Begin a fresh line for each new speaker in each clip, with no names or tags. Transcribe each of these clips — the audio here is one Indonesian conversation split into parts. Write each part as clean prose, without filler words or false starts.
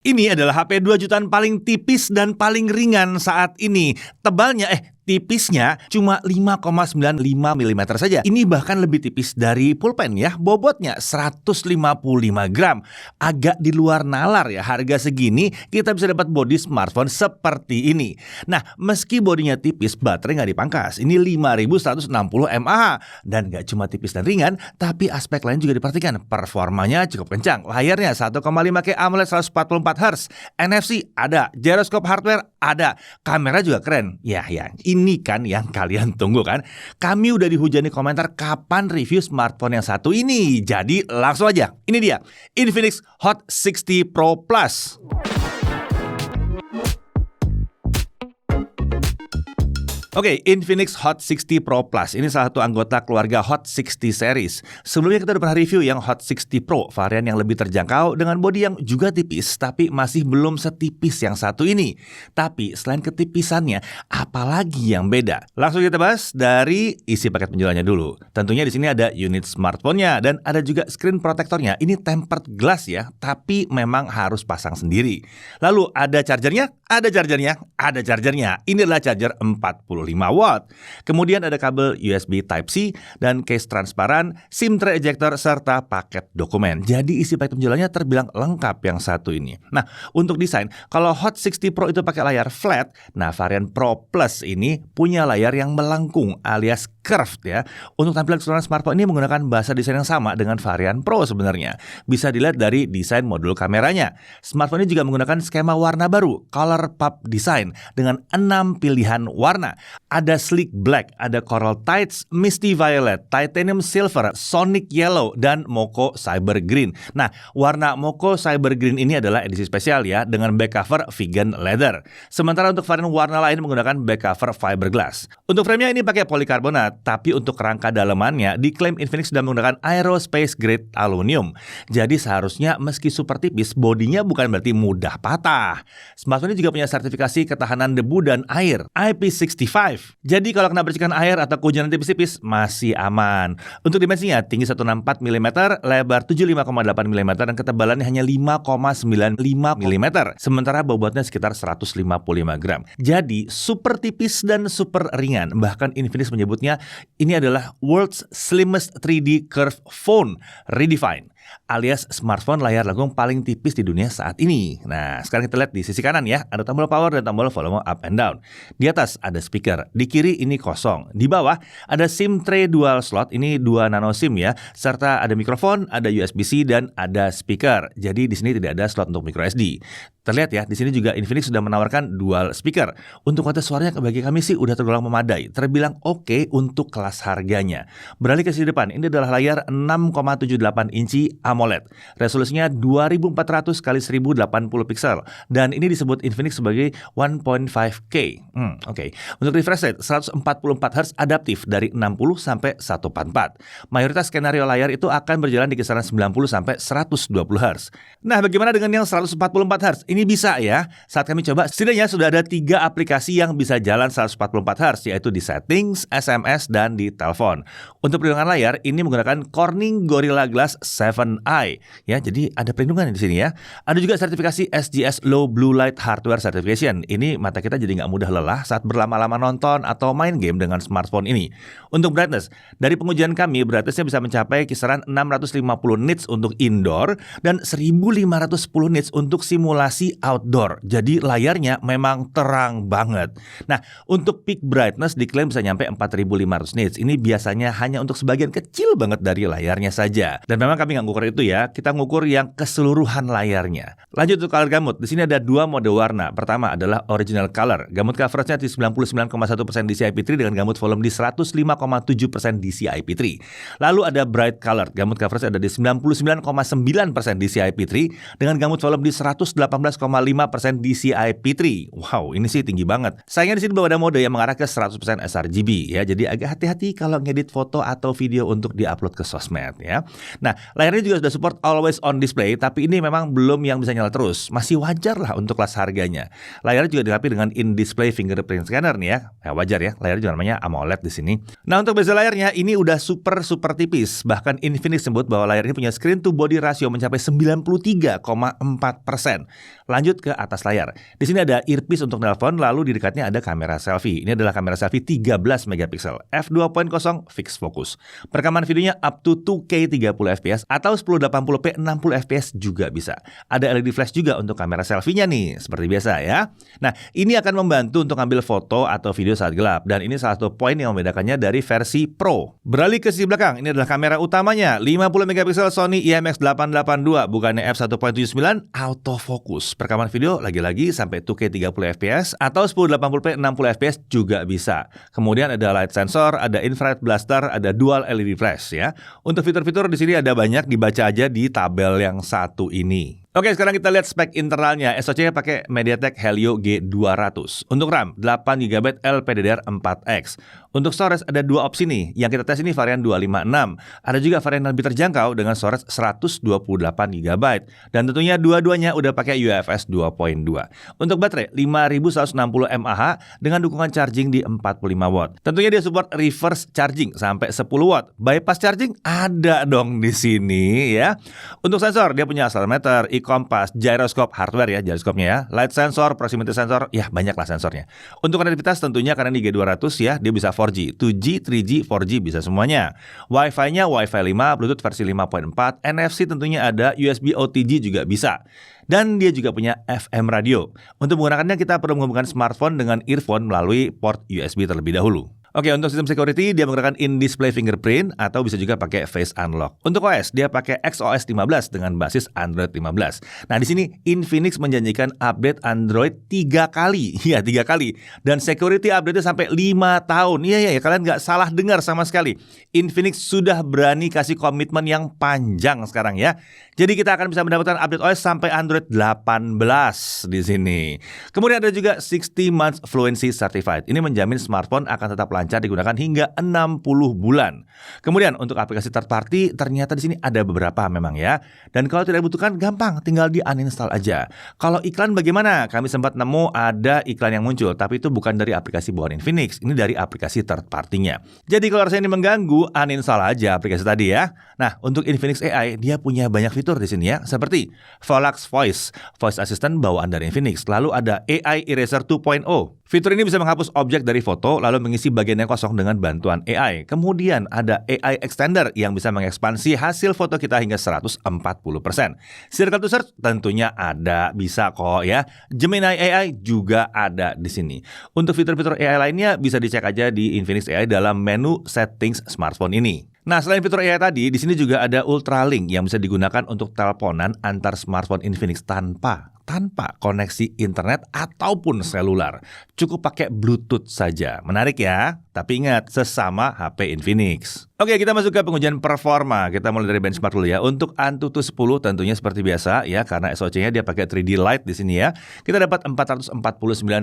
Ini adalah HP 2 jutaan paling tipis dan paling ringan saat ini. Tipisnya cuma 5,95 mm saja. Ini bahkan lebih tipis dari pulpen ya. Bobotnya 155 gram. Agak di luar nalar ya. Harga segini kita bisa dapat bodi smartphone seperti ini. Nah, meski bodinya tipis, baterai nggak dipangkas. Ini 5160 mAh. Dan nggak cuma tipis dan ringan, tapi aspek lain juga diperhatikan. Performanya cukup kencang. Layarnya 1,5K AMOLED 144Hz. NFC ada. Gyroscope hardware ada. Kamera juga keren. Ya, ini kan yang kalian tunggu kan. Kami udah dihujani komentar kapan review smartphone yang satu ini. Jadi langsung aja. Ini dia, Infinix Hot 60 Pro Plus. Oke, Infinix Hot 60 Pro Plus ini salah satu anggota keluarga Hot 60 series. Sebelumnya kita udah pernah review yang Hot 60 Pro, varian yang lebih terjangkau dengan bodi yang juga tipis, tapi masih belum setipis yang satu ini. Tapi selain ketipisannya, apalagi yang beda? Langsung kita bahas dari isi paket penjualannya dulu. Tentunya di sini ada unit smartphone-nya dan ada juga screen protector-nya. Ini tempered glass ya, tapi memang harus pasang sendiri. Lalu ada chargernya? Ada chargernya. Ini adalah charger 45 watt. Kemudian ada kabel USB Type-C dan case transparan, SIM tray ejector serta paket dokumen. Jadi isi paket penjualannya terbilang lengkap yang satu ini. Nah, untuk desain, kalau Hot 60 Pro itu pakai layar flat, nah varian Pro Plus ini punya layar yang melengkung alias curved ya. Untuk tampilan keseluruhan smartphone ini menggunakan bahasa desain yang sama dengan varian Pro sebenarnya. Bisa dilihat dari desain modul kameranya. Smartphone ini juga menggunakan skema warna baru, color pop design dengan 6 pilihan warna. Ada sleek black, ada coral tights, misty violet, titanium silver, sonic yellow, dan mocha cyber green. Nah, warna mocha cyber green ini adalah edisi spesial ya, dengan back cover vegan leather. Sementara untuk varian warna lain menggunakan back cover fiberglass. Untuk framenya ini pakai polikarbonat, tapi untuk rangka dalamannya diklaim Infinix sudah menggunakan aerospace grade aluminium. Jadi seharusnya meski super tipis, bodinya bukan berarti mudah patah. Smartphone ini juga punya sertifikasi ketahanan debu dan air IP65. Jadi kalau kena percikan air atau kehujanan tipis-tipis masih aman. Untuk dimensinya tinggi 164 mm, lebar 75,8 mm dan ketebalannya hanya 5,95 mm. Sementara bobotnya sekitar 155 gram. Jadi super tipis dan super ringan. Bahkan Infinix menyebutnya ini adalah world's slimmest 3D curve phone redefined, alias smartphone layar lengkung paling tipis di dunia saat ini. Nah, sekarang kita lihat di sisi kanan ya, ada tombol power dan tombol volume up and down. Di atas ada speaker, di kiri ini kosong. Di bawah ada SIM tray dual slot, ini 2 nano SIM ya, serta ada mikrofon, ada USB-C dan ada speaker. Jadi di sini tidak ada slot untuk micro SD. Terlihat ya, di sini juga Infinix sudah menawarkan dual speaker. Untuk kualitas suaranya bagi kami sih udah tergolong memadai, terbilang oke untuk kelas harganya. Beralih ke sisi depan, ini adalah layar 6,78 inci AMOLED. Resolusinya 2400 x 1080 pixel dan ini disebut Infinix sebagai 1.5K. Oke. Untuk refresh rate 144 Hz adaptif dari 60 sampai 144. Mayoritas skenario layar itu akan berjalan di kisaran 90 sampai 120 Hz. Nah, bagaimana dengan yang 144 Hz? Ini bisa ya. Saat kami coba, setidaknya sudah ada 3 aplikasi yang bisa jalan 144 Hz, yaitu di settings, SMS, dan di telepon. Untuk perlindungan layar, ini menggunakan Corning Gorilla Glass 7i. Ya, jadi ada perlindungan di sini ya. Ada juga sertifikasi SGS Low Blue Light Hardware Certification. Ini mata kita jadi nggak mudah lelah saat berlama-lama nonton atau main game dengan smartphone ini. Untuk brightness, dari pengujian kami, brightnessnya bisa mencapai kisaran 650 nits untuk indoor dan 1510 nits untuk simulasi outdoor. Jadi layarnya memang terang banget. Nah, untuk peak brightness diklaim bisa nyampe 4500 nits. Ini biasanya hanya untuk sebagian kecil banget dari layarnya saja. Dan memang kami nggak ngukur itu ya. Kita ngukur yang keseluruhan layarnya. Lanjut untuk color gamut. Di sini ada 2 mode warna. Pertama adalah original color. Gamut coveragenya di 99,1% DCI-P3 dengan gamut volume di 105,7% DCI-P3. Lalu ada bright color. Gamut coverage ada di 99,9% DCI-P3 dengan gamut volume di 118,5% DCI-P3. Wow, ini sih tinggi banget. Sayangnya di sini belum ada mode yang mengarah ke 100% sRGB ya. Jadi agak hati-hati kalau ngedit foto atau video untuk diupload ke sosmed ya. Nah, layarnya juga sudah support always on display, tapi ini memang belum yang bisa nyala terus. Masih wajar lah untuk kelas harganya. Layarnya juga dilengkapi dengan in-display fingerprint scanner nih ya. Wajar ya, layarnya juga namanya AMOLED di sini. Nah, untuk bezel layarnya ini udah super tipis. Bahkan Infinix sebut bahwa layar ini punya screen to body ratio mencapai 93,4%. Lanjut ke atas layar. Di sini ada earpiece untuk nelpon, lalu di dekatnya ada kamera selfie. Ini adalah kamera selfie 13 megapiksel, f2.0 fixed focus. Perekaman videonya up to 2K 30 fps atau 1080p 60 fps juga bisa. Ada LED flash juga untuk kamera selfie-nya nih, seperti biasa ya. Nah, ini akan membantu untuk ambil foto atau video saat gelap, dan ini salah satu poin yang membedakannya dari versi Pro. Beralih ke sisi belakang, ini adalah kamera utamanya, 50 megapiksel Sony IMX882, bukannya f1.79, autofocus. Perekaman video lagi-lagi sampai 2K 30 fps atau 1080p 60 fps juga bisa. Kemudian ada light sensor, ada infrared blaster, ada dual LED flash ya. Untuk fitur-fitur di sini ada banyak, dibaca aja di tabel yang satu ini. Oke, sekarang kita lihat spek internalnya. SoC-nya pakai MediaTek Helio G200. Untuk RAM, 8GB LPDDR4X. Untuk storage ada dua opsi nih. Yang kita tes ini varian 256. Ada juga varian yang lebih terjangkau dengan storage 128GB. Dan tentunya dua-duanya udah pakai UFS 2.2. Untuk baterai, 5160 mAh dengan dukungan charging di 45 watt. Tentunya dia support reverse charging sampai 10 watt. Bypass charging ada dong di sini ya. Untuk sensor, dia punya accelerometer, kompas, gyroscope hardware ya, gyroskopnya ya, light sensor, proximity sensor, ya banyak lah sensornya. Untuk konektivitas tentunya karena ini G200 ya, dia bisa 4G, 2G, 3G, 4G bisa semuanya. Wi-Fi-nya Wi-Fi 5, Bluetooth versi 5.4, NFC tentunya ada, USB OTG juga bisa. Dan dia juga punya FM radio. Untuk menggunakannya kita perlu menghubungkan smartphone dengan earphone melalui port USB terlebih dahulu. Oke, untuk sistem security dia menggunakan in-display fingerprint atau bisa juga pakai face unlock. Untuk OS dia pakai XOS 15 dengan basis Android 15. Nah, di sini Infinix menjanjikan update Android 3 kali. Ya, 3 kali. Dan security update-nya sampai 5 tahun. Iya, kalian nggak salah dengar sama sekali. Infinix sudah berani kasih komitmen yang panjang sekarang ya. Jadi kita akan bisa mendapatkan update OS sampai Android 18 di sini. Kemudian ada juga 60 months fluency certified. Ini menjamin smartphone akan tetap lancar digunakan hingga 60 bulan. Kemudian untuk aplikasi third party ternyata di sini ada beberapa memang ya. Dan kalau tidak dibutuhkan gampang, tinggal di uninstall aja. Kalau iklan bagaimana? Kami sempat nemu ada iklan yang muncul, tapi itu bukan dari aplikasi buatan Infinix. Ini dari aplikasi third party-nya. Jadi kalau rasanya ini mengganggu, uninstall aja aplikasi tadi ya. Nah, untuk Infinix AI dia punya banyak fitur di sini ya, seperti Volax Voice Assistant bawaan dari Infinix. Lalu ada AI Eraser 2.0. Fitur ini bisa menghapus objek dari foto lalu mengisi bagian yang kosong dengan bantuan AI. Kemudian ada AI Extender yang bisa mengekspansi hasil foto kita hingga 140%. Circle to Search tentunya ada, bisa kok ya. Gemini AI juga ada di sini. Untuk fitur-fitur AI lainnya bisa dicek aja di Infinix AI dalam menu settings smartphone ini. Nah, selain fitur AI tadi, di sini juga ada Ultralink yang bisa digunakan untuk teleponan antar smartphone Infinix tanpa koneksi internet ataupun selular. Cukup pakai Bluetooth saja. Menarik ya? Tapi ingat, sesama HP Infinix. Oke, kita masuk ke pengujian performa. Kita mulai dari benchmark dulu ya. Untuk Antutu 10 tentunya seperti biasa ya, karena SoC-nya dia pakai 3D Lite di sini ya. Kita dapat 449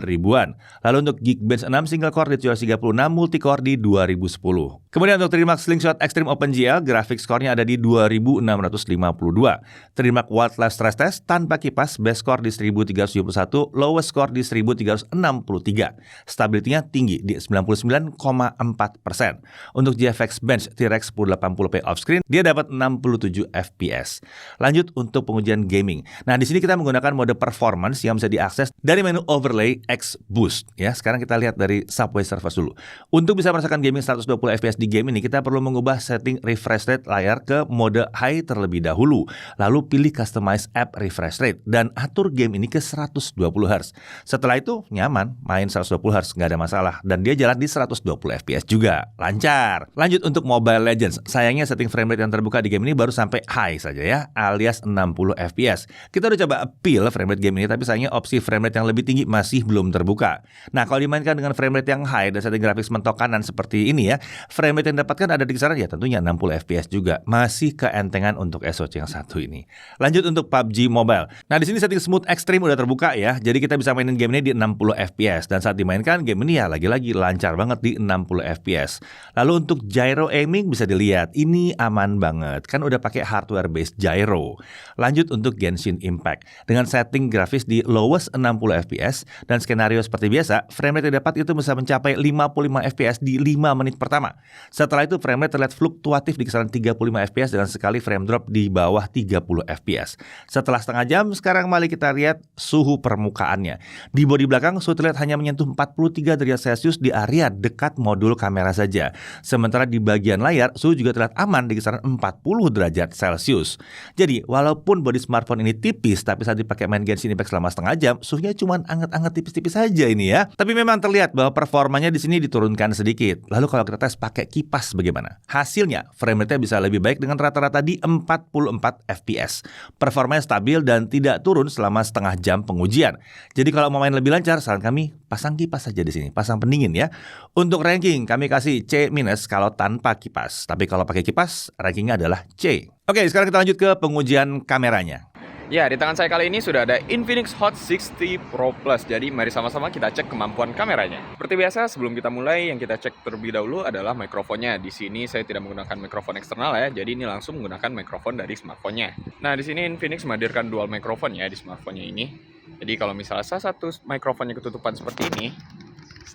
ribuan. Lalu untuk Geekbench 6 single core di 736, multi core di 2010. Kemudian untuk 3D Mark Slingshot Extreme OpenGL, grafik score-nya ada di 2652. 3D Mark Wildlife Stress Test tanpa kipas, best score di 1371, lowest score di 1363. Stability-nya tinggi di 99,4%. Untuk GFX Bench T-Rex 1080p offscreen, dia dapat 67 fps. Lanjut untuk pengujian gaming. Nah, di sini kita menggunakan mode performance yang bisa diakses dari menu Overlay X Boost. Ya, sekarang kita lihat dari Subway Surfers dulu. Untuk bisa merasakan gaming 120 fps di game ini, kita perlu mengubah setting refresh rate layar ke mode high terlebih dahulu. Lalu pilih Customize App Refresh Rate dan atur game ini ke 120 Hz. Setelah itu nyaman, main 120 Hz nggak ada masalah, dan dia jalan di 120 fps juga, lancar. Lanjut untuk Mobile Legends. Sayangnya setting frame rate yang terbuka di game ini baru sampai high saja ya, alias 60 fps. Kita udah coba appeal frame rate game ini, tapi sayangnya opsi frame rate yang lebih tinggi masih belum terbuka. Nah, kalau dimainkan dengan frame rate yang high dan setting grafis mentok kanan seperti ini ya, frame rate yang didapatkan ada di kisaran ya tentunya 60 fps juga. Masih keentengan untuk SoC yang satu ini. Lanjut untuk PUBG Mobile. Nah, di sini setting smooth extreme udah terbuka ya. Jadi kita bisa mainin game ini di 60 fps, dan saat dimainkan game ini ya lagi-lagi lancar banget di di 60 fps. Lalu untuk gyro aiming bisa dilihat, ini aman banget, kan udah pakai hardware based gyro. Lanjut untuk Genshin Impact, dengan setting grafis di lowest 60 fps dan skenario seperti biasa, framerate yang dapat itu bisa mencapai 55 fps di 5 menit pertama. Setelah itu framerate terlihat fluktuatif di kisaran 35 fps dengan sekali frame drop di bawah 30 fps. Setelah setengah jam, sekarang mari kita lihat suhu permukaannya. Di bodi belakang, suhu terlihat hanya menyentuh 43 derajat Celcius di area dekat modul kamera saja. Sementara di bagian layar, suhu juga terlihat aman di kisaran 40 derajat Celcius. Jadi, walaupun bodi smartphone ini tipis, tapi saat dipakai main Genshin Impact selama setengah jam, suhunya cuma anget-anget tipis-tipis saja ini ya. Tapi memang terlihat bahwa performanya di sini diturunkan sedikit. Lalu kalau kita tes pakai kipas bagaimana? Hasilnya, frame rate-nya bisa lebih baik dengan rata-rata di 44 fps. Performanya stabil dan tidak turun selama setengah jam pengujian. Jadi kalau mau main lebih lancar, saran kami pasang kipas saja di sini, pasang pendingin ya. Untuk ranking kami kasih C- kalau tanpa kipas. Tapi kalau pakai kipas, rankingnya adalah C. Oke, sekarang kita lanjut ke pengujian kameranya.
Ya, di tangan saya kali ini sudah ada Infinix Hot 60 Pro Plus. Jadi mari sama-sama kita cek kemampuan kameranya. Seperti biasa, sebelum kita mulai, yang kita cek terlebih dahulu adalah mikrofonnya. Di sini saya tidak menggunakan mikrofon eksternal ya, jadi ini langsung menggunakan mikrofon dari smartphone-nya. Nah, di sini Infinix menghadirkan dual mikrofon ya di smartphone-nya ini. Jadi kalau misalnya salah satu mikrofonnya ketutupan seperti ini,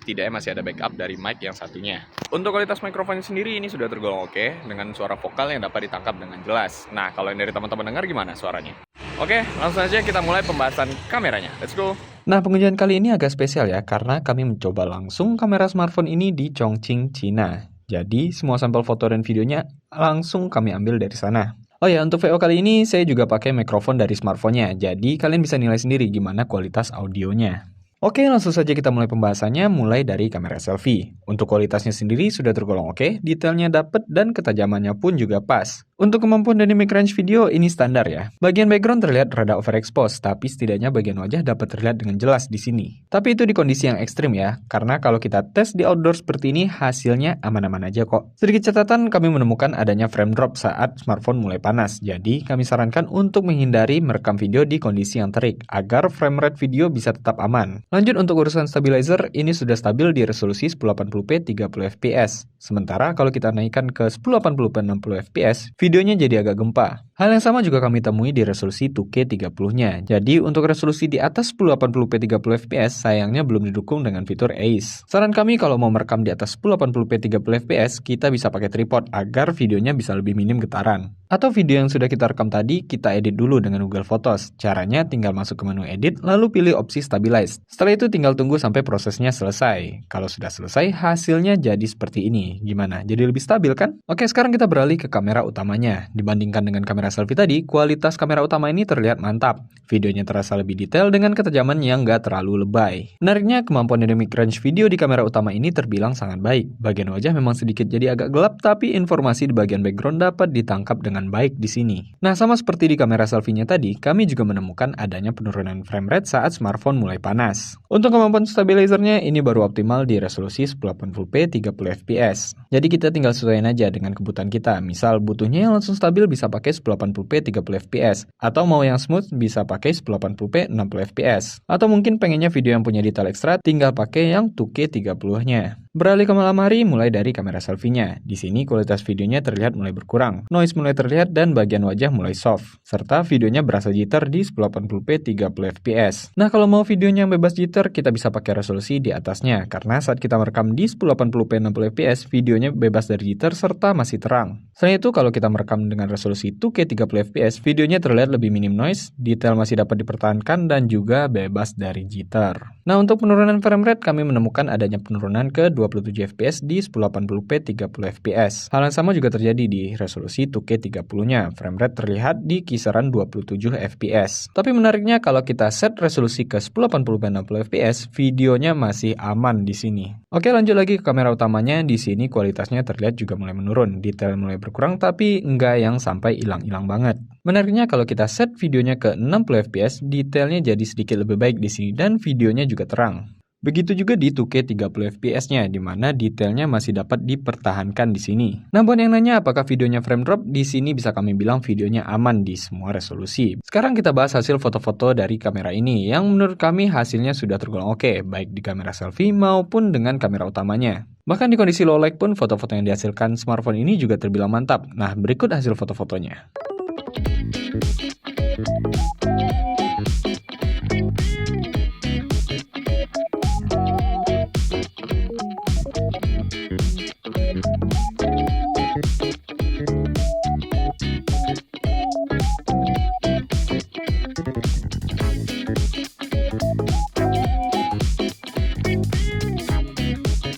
setidaknya masih ada backup dari mic yang satunya. Untuk kualitas mikrofonnya sendiri ini sudah tergolong oke, dengan suara vokal yang dapat ditangkap dengan jelas. Nah, kalau yang dari teman-teman dengar gimana suaranya? Oke, langsung aja kita mulai pembahasan kameranya. Let's go!
Nah, pengujian kali ini agak spesial ya, karena kami mencoba langsung kamera smartphone ini di Chongqing, Cina. Jadi, semua sampel foto dan videonya langsung kami ambil dari sana. Oh ya, untuk VO kali ini saya juga pakai mikrofon dari smartphone-nya, jadi kalian bisa nilai sendiri gimana kualitas audionya. Oke, langsung saja kita mulai pembahasannya, mulai dari kamera selfie. Untuk kualitasnya sendiri sudah tergolong oke, detailnya dapet dan ketajamannya pun juga pas. Untuk kemampuan dynamic range video ini standar ya. Bagian background terlihat rada overexposed, tapi setidaknya bagian wajah dapat terlihat dengan jelas di sini. Tapi itu di kondisi yang ekstrim ya, karena kalau kita tes di outdoor seperti ini hasilnya aman-aman aja kok. Sedikit catatan, kami menemukan adanya frame drop saat smartphone mulai panas. Jadi kami sarankan untuk menghindari merekam video di kondisi yang terik agar frame rate video bisa tetap aman. Lanjut untuk urusan stabilizer, ini sudah stabil di resolusi 1080p 30 fps. Sementara kalau kita naikkan ke 1080p 60 fps, videonya jadi agak gempa. Hal yang sama juga kami temui di resolusi 2K 30-nya. Jadi untuk resolusi di atas 1080p 30 fps, sayangnya belum didukung dengan fitur ACE. Saran kami kalau mau merekam di atas 1080p 30 fps, kita bisa pakai tripod agar videonya bisa lebih minim getaran. Atau video yang sudah kita rekam tadi, kita edit dulu dengan Google Photos. Caranya tinggal masuk ke menu edit, lalu pilih opsi stabilize. Setelah itu tinggal tunggu sampai prosesnya selesai. Kalau sudah selesai, hasilnya jadi seperti ini. Gimana? Jadi lebih stabil kan? Oke, sekarang kita beralih ke kamera utamanya. Dibandingkan dengan kamera selfie tadi, kualitas kamera utama ini terlihat mantap. Videonya terasa lebih detail dengan ketajaman yang nggak terlalu lebay. Menariknya, kemampuan dynamic range video di kamera utama ini terbilang sangat baik. Bagian wajah memang sedikit jadi agak gelap, tapi informasi di bagian background dapat ditangkap dengan baik di sini. Nah, sama seperti di kamera selfie-nya tadi, kami juga menemukan adanya penurunan frame rate saat smartphone mulai panas. Untuk kemampuan stabilizernya, ini baru optimal di resolusi 1080p 30 fps. Jadi kita tinggal sesuaiin aja dengan kebutuhan kita. Misal butuhnya yang langsung stabil bisa pakai 1080p 30 fps. Atau mau yang smooth bisa pakai 1080p 60 fps. Atau mungkin pengennya video yang punya detail ekstra, tinggal pakai yang 2K 30-nya. Beralih ke malam hari, mulai dari kamera selfie-nya. Di sini kualitas videonya terlihat mulai berkurang, noise mulai terlihat dan bagian wajah mulai soft. Serta videonya berasa jitter di 1080p 30 fps. Nah, kalau mau videonya yang bebas jitter, kita bisa pakai resolusi di atasnya. Karena saat kita merekam di 1080p 60 fps, videonya bebas dari jitter serta masih terang. Selain itu, kalau kita merekam dengan resolusi 2K 30 fps, videonya terlihat lebih minim noise, detail masih dapat dipertahankan dan juga bebas dari jitter. Nah, untuk penurunan frame rate, kami menemukan adanya penurunan ke 27 fps di 1080p 30 fps. Hal yang sama juga terjadi di resolusi 2K 30-nya. Frame rate terlihat di kisaran 27 fps. Tapi menariknya kalau kita set resolusi ke 1080p 60 fps, videonya masih aman di sini. Oke, lanjut lagi ke kamera utamanya. Di sini kualitasnya terlihat juga mulai menurun. Detail mulai berkurang tapi enggak yang sampai hilang-hilang banget. Menariknya kalau kita set videonya ke 60 fps, detailnya jadi sedikit lebih baik di sini dan videonya juga terang. Begitu juga di 2K 30 fps-nya, di mana detailnya masih dapat dipertahankan di sini. Nah, buat yang nanya apakah videonya frame drop, di sini bisa kami bilang videonya aman di semua resolusi. Sekarang kita bahas hasil foto-foto dari kamera ini, yang menurut kami hasilnya sudah tergolong oke, baik di kamera selfie maupun dengan kamera utamanya. Bahkan di kondisi low light pun foto-foto yang dihasilkan smartphone ini juga terbilang mantap. Nah, berikut hasil foto-fotonya.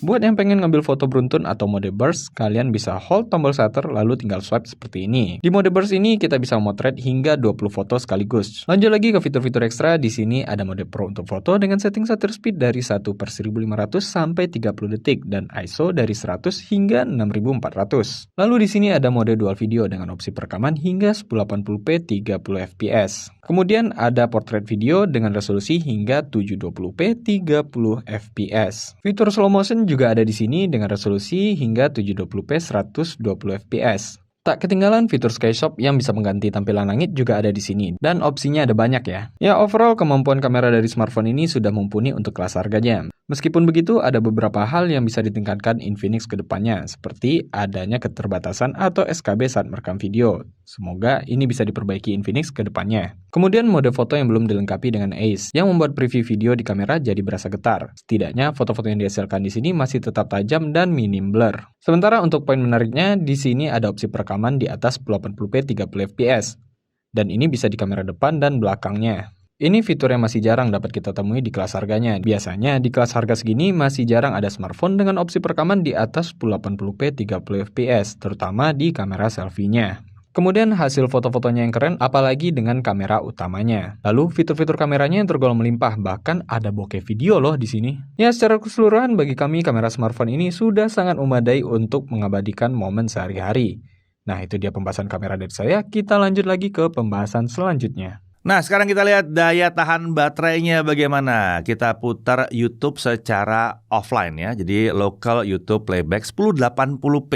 Buat yang pengen ngambil foto beruntun atau mode burst, kalian bisa hold tombol shutter lalu tinggal swipe seperti ini. Di mode burst ini kita bisa motret hingga 20 foto sekaligus. Lanjut lagi ke fitur-fitur ekstra, di sini ada mode pro untuk foto dengan setting shutter speed dari 1/1500 sampai 30 detik dan ISO dari 100 hingga 6400. Lalu di sini ada mode dual video dengan opsi perekaman hingga 1080p 30 fps. Kemudian ada portrait video dengan resolusi hingga 720p 30 fps. Fitur slow motion juga ada di sini dengan resolusi hingga 720p 120 fps. Tak ketinggalan fitur Skyshot yang bisa mengganti tampilan langit juga ada di sini, dan opsinya ada banyak ya. Ya, overall kemampuan kamera dari smartphone ini sudah mumpuni untuk kelas harganya. Meskipun begitu, ada beberapa hal yang bisa ditingkatkan Infinix ke depannya, seperti adanya keterbatasan atau SKB saat merekam video. Semoga ini bisa diperbaiki Infinix ke depannya. Kemudian mode foto yang belum dilengkapi dengan ACE, yang membuat preview video di kamera jadi berasa getar. Setidaknya foto-foto yang dihasilkan di sini masih tetap tajam dan minim blur. Sementara untuk poin menariknya, di sini ada opsi perekaman di atas 1080p 30 fps. Dan ini bisa di kamera depan dan belakangnya. Ini fitur yang masih jarang dapat kita temui di kelas harganya. Biasanya di kelas harga segini masih jarang ada smartphone dengan opsi perekaman di atas 1080p 30 fps, terutama di kamera selfie-nya. Kemudian hasil foto-fotonya yang keren, apalagi dengan kamera utamanya. Lalu fitur-fitur kameranya yang tergolong melimpah, bahkan ada bokeh video loh di sini. Ya, secara keseluruhan bagi kami kamera smartphone ini sudah sangat memadai untuk mengabadikan momen sehari-hari. Nah, itu dia pembahasan kamera dari saya. Kita lanjut lagi ke pembahasan selanjutnya.
Nah, sekarang kita lihat daya tahan baterainya bagaimana. Kita putar YouTube secara offline ya. Jadi local YouTube playback 1080p.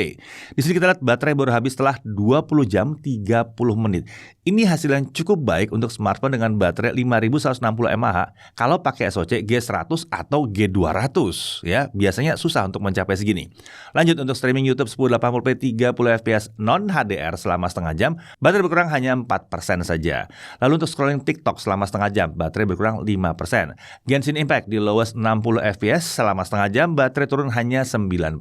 Di sini kita lihat baterai baru habis setelah 20 jam 30 menit. Ini hasil yang cukup baik untuk smartphone dengan baterai 5160 mAh kalau pakai SoC G100 atau G200 ya. Biasanya susah untuk mencapai segini. Lanjut untuk streaming YouTube 1080p 30 fps non HDR selama setengah jam, baterai berkurang hanya 4% saja. Lalu untuk scrolling TikTok selama setengah jam, baterai berkurang 5%. Genshin Impact di lowest 60 fps selama setengah jam, baterai turun hanya 9%.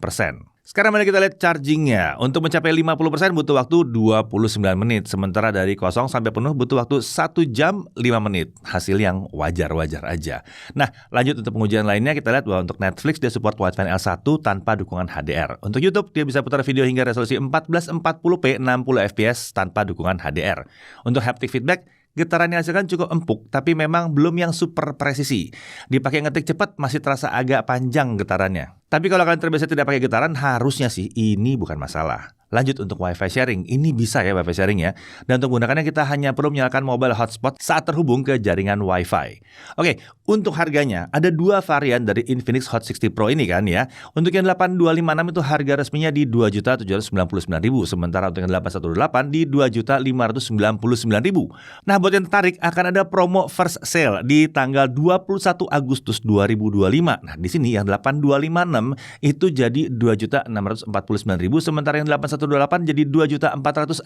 Sekarang mari kita lihat chargingnya. Untuk mencapai 50% butuh waktu 29 menit. Sementara dari kosong sampai penuh butuh waktu 1 jam 5 menit. Hasil yang wajar-wajar aja. Nah, lanjut untuk pengujian lainnya, kita lihat bahwa untuk Netflix dia support Wideview L1 tanpa dukungan HDR. Untuk YouTube dia bisa putar video hingga resolusi 1440p 60 fps tanpa dukungan HDR. Untuk haptic feedback, getaran yang dihasilkan cukup empuk, tapi memang belum yang super presisi. Dipakai ngetik cepat masih terasa agak panjang getarannya. Tapi kalau kalian terbiasa tidak pakai getaran, harusnya sih ini bukan masalah. Lanjut untuk Wi-Fi sharing, ini bisa ya Wi-Fi sharing ya. Dan untuk menggunakannya kita hanya perlu menyalakan mobile hotspot saat terhubung ke jaringan Wi-Fi. Oke, untuk harganya ada dua varian dari Infinix Hot 60 Pro ini kan ya. Untuk yang 8256 itu harga resminya di 2.799.000, sementara untuk yang 818 di 2.599.000. Nah, buat yang tertarik akan ada promo first sale di tanggal 21 Agustus 2025. Nah, di sini yang 8256 itu jadi 2.649.000, sementara yang 818 jadi 2.469.000.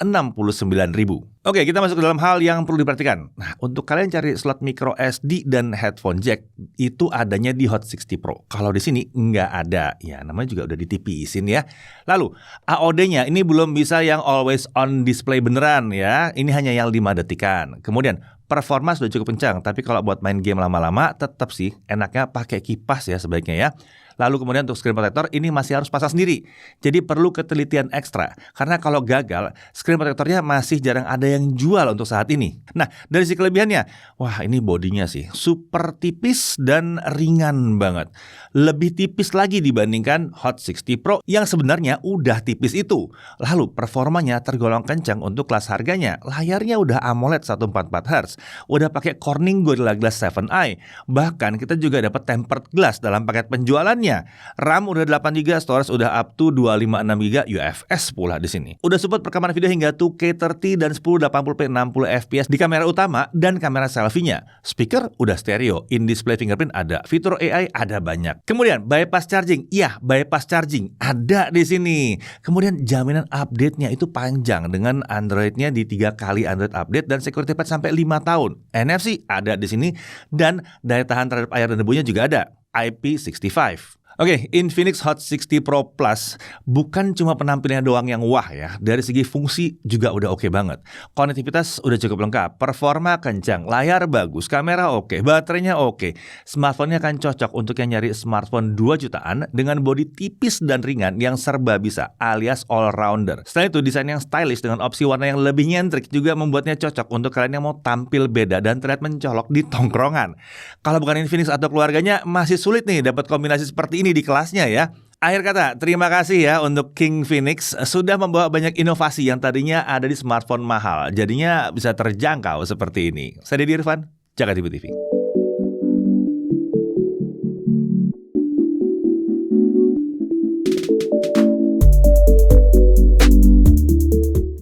Oke, kita masuk ke dalam hal yang perlu diperhatikan. Nah, untuk kalian cari slot micro SD dan headphone jack itu adanya di Hot 60 Pro. Kalau di sini nggak ada, ya namanya juga udah ditipisin ya. Lalu AOD-nya ini belum bisa yang always on display beneran ya. Ini hanya yang 5 detikan. Kemudian performa sudah cukup kencang, tapi kalau buat main game lama-lama tetap sih enaknya pakai kipas ya sebaiknya ya. Lalu kemudian untuk screen protector ini masih harus pasang sendiri. Jadi perlu ketelitian ekstra. Karena kalau gagal, screen protectornya masih jarang ada yang jual untuk saat ini. Nah, dari sisi kelebihannya, wah ini bodinya sih super tipis dan ringan banget. Lebih tipis lagi dibandingkan Hot 60 Pro yang sebenarnya udah tipis itu. Lalu performanya tergolong kencang untuk kelas harganya. Layarnya udah AMOLED 144Hz, udah pakai Corning Gorilla Glass 7i. Bahkan kita juga dapat tempered glass dalam paket penjualannya. RAM udah 8GB, storage udah up to 256GB UFS pula di sini. Udah support perekaman video hingga 2K 30 dan 1080p 60fps di kamera utama dan kamera selfie-nya. Speaker udah stereo, in-display fingerprint ada, fitur AI ada banyak. Kemudian bypass charging, iya bypass charging ada di sini. Kemudian jaminan update-nya itu panjang dengan Android-nya di 3 kali Android update dan security patch sampai 5 tahun. NFC ada di sini dan daya tahan terhadap air dan debunya juga ada, IP65. Oke, Infinix Hot 60 Pro Plus bukan cuma penampilannya doang yang wah ya. Dari segi fungsi juga udah oke banget. Konektivitas udah cukup lengkap, performa kencang, layar bagus, kamera oke, baterainya oke. Smartphone-nya kan cocok untuk yang nyari smartphone 2 jutaan dengan bodi tipis dan ringan yang serba bisa, alias all-rounder. Selain itu, desain yang stylish dengan opsi warna yang lebih nyentrik juga membuatnya cocok untuk kalian yang mau tampil beda dan terlihat mencolok di tongkrongan. Kalau bukan Infinix atau keluarganya, masih sulit nih dapat kombinasi seperti ini di kelasnya ya. Akhir kata, terima kasih ya untuk King Phoenix sudah membawa banyak inovasi yang tadinya ada di smartphone mahal. Jadinya bisa terjangkau seperti ini. Saya Deddy Irfan, Jakarta TV.